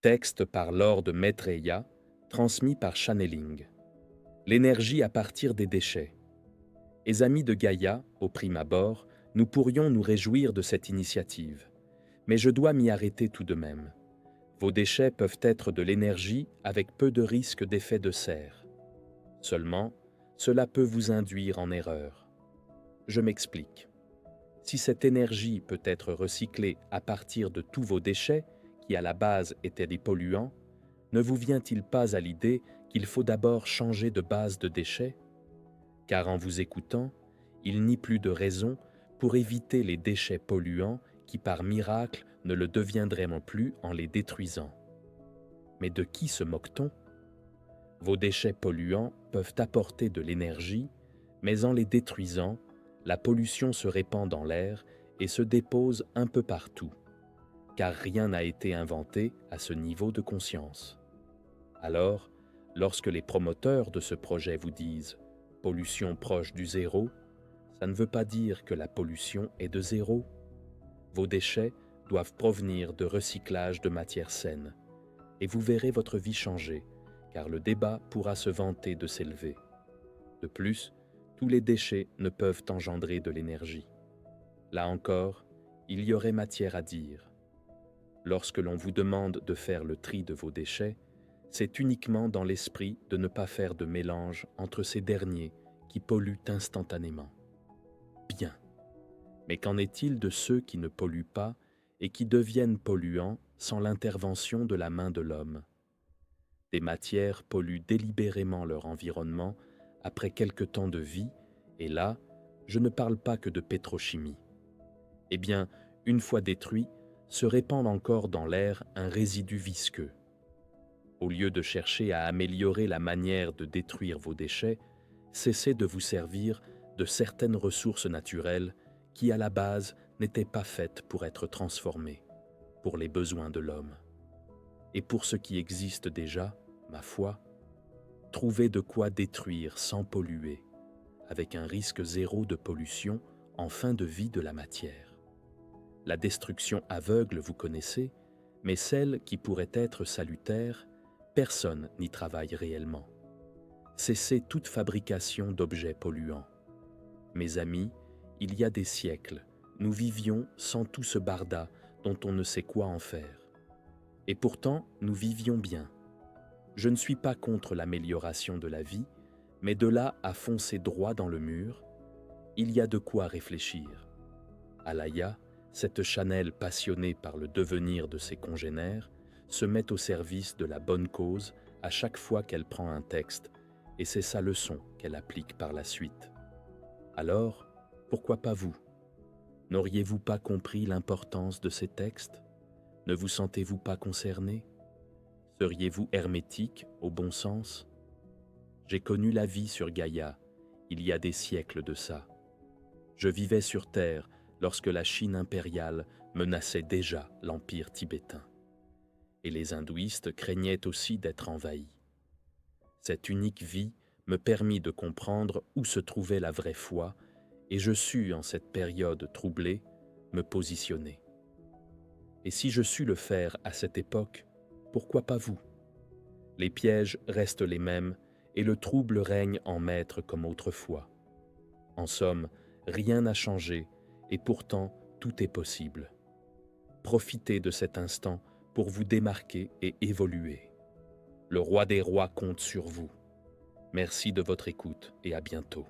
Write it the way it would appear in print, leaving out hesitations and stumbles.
Texte par Lord Maitreya, transmis par Channeling. L'énergie à partir des déchets. Les amis de Gaïa, au prime abord, nous pourrions nous réjouir de cette initiative. Mais je dois m'y arrêter tout de même. Vos déchets peuvent être de l'énergie avec peu de risque d'effet de serre. Seulement, cela peut vous induire en erreur. Je m'explique. Si cette énergie peut être recyclée à partir de tous vos déchets, qui à la base étaient des polluants, ne vous vient-il pas à l'idée qu'il faut d'abord changer de base de déchets? Car en vous écoutant, il n'y a plus de raison pour éviter les déchets polluants qui par miracle ne le deviendraient non plus en les détruisant. Mais de qui se moque-t-on? Vos déchets polluants peuvent apporter de l'énergie, mais en les détruisant, la pollution se répand dans l'air et se dépose un peu partout, car rien n'a été inventé à ce niveau de conscience. Alors, lorsque les promoteurs de ce projet vous disent « pollution proche du zéro », ça ne veut pas dire que la pollution est de zéro. Vos déchets doivent provenir de recyclage de matières saines, et vous verrez votre vie changer, car le débat pourra se vanter de s'élever. De plus, tous les déchets ne peuvent engendrer de l'énergie. Là encore, il y aurait matière à dire. Lorsque l'on vous demande de faire le tri de vos déchets, c'est uniquement dans l'esprit de ne pas faire de mélange entre ces derniers qui polluent instantanément. Bien. Mais qu'en est-il de ceux qui ne polluent pas et qui deviennent polluants sans l'intervention de la main de l'homme? Des matières polluent délibérément leur environnement après quelque temps de vie, et là, je ne parle pas que de pétrochimie. Eh bien, une fois détruit, se répand encore dans l'air un résidu visqueux. Au lieu de chercher à améliorer la manière de détruire vos déchets, cessez de vous servir de certaines ressources naturelles qui, à la base, n'étaient pas faites pour être transformées, pour les besoins de l'homme. Et pour ce qui existe déjà, ma foi, trouvez de quoi détruire sans polluer, avec un risque zéro de pollution en fin de vie de la matière. La destruction aveugle, vous connaissez, mais celle qui pourrait être salutaire, personne n'y travaille réellement. Cessez toute fabrication d'objets polluants. Mes amis, il y a des siècles, nous vivions sans tout ce barda dont on ne sait quoi en faire. Et pourtant, nous vivions bien. Je ne suis pas contre l'amélioration de la vie, mais de là à foncer droit dans le mur, il y a de quoi réfléchir. Alaya, cette Chanel passionnée par le devenir de ses congénères, se met au service de la bonne cause à chaque fois qu'elle prend un texte, et c'est sa leçon qu'elle applique par la suite. Alors, pourquoi pas vous? N'auriez-vous pas compris l'importance de ces textes? Ne vous sentez-vous pas concerné? Seriez-vous hermétique au bon sens? J'ai connu la vie sur Gaïa, il y a des siècles de ça. Je vivais sur Terre lorsque la Chine impériale menaçait déjà l'empire tibétain. Et les hindouistes craignaient aussi d'être envahis. Cette unique vie me permit de comprendre où se trouvait la vraie foi, et je sus, en cette période troublée, me positionner. Et si je sus le faire à cette époque, pourquoi pas vous? Les pièges restent les mêmes, et le trouble règne en maître comme autrefois. En somme, rien n'a changé, et pourtant tout est possible. Profitez de cet instant pour vous démarquer et évoluer. Le roi des rois compte sur vous. Merci de votre écoute et à bientôt.